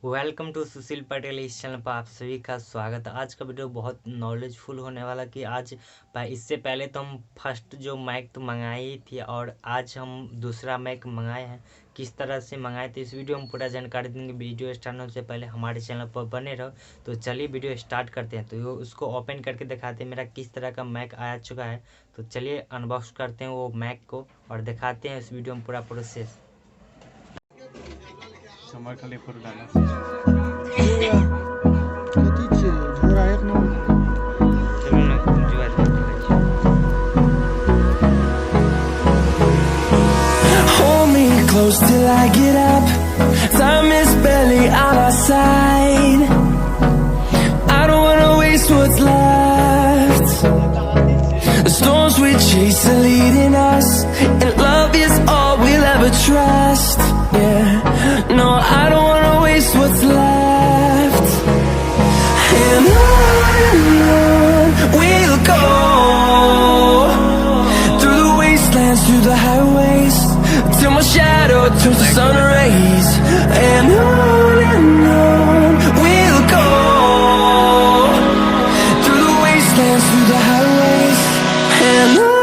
Welcome to सुशील पटेल। इस channel पर आप सभी का स्वागत है। आज का वीडियो बहुत नॉलेजफुल होने वाला कि आज इससे पहले तो हम फर्स्ट जो माइक तो मंगाई ही थी और आज हम दूसरा माइक मंगाए हैं। किस तरह से मंगाए थे इस वीडियो में पूरा जानकारी देंगे। वीडियो स्टार्ट होने से पहले हमारे चैनल पर बने रहो। तो चलिए वीडियो स्टार्ट करते हैं। तो उसको ओपन करके दिखाते हैं मेरा किस तरह का माइक आ चुका है। तो चलिए अनबॉक्स करते हैं वो माइक को और दिखाते हैं इस वीडियो में पूरा process. Sama kali perdana. Hold me close till I get up. Time is barely on our side. I don't wanna waste what's left. The storms we chase are leading us, and love is all we'll ever trust. Yeah, no, I don't wanna waste what's left. And on we'll go, through the wastelands, through the highways, till my shadow turns to sun rays. And on we'll go, through the wastelands, through the highways, and on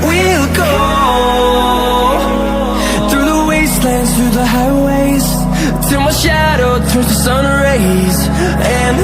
we'll go. Through the highways, till my shadow turns to sun rays. And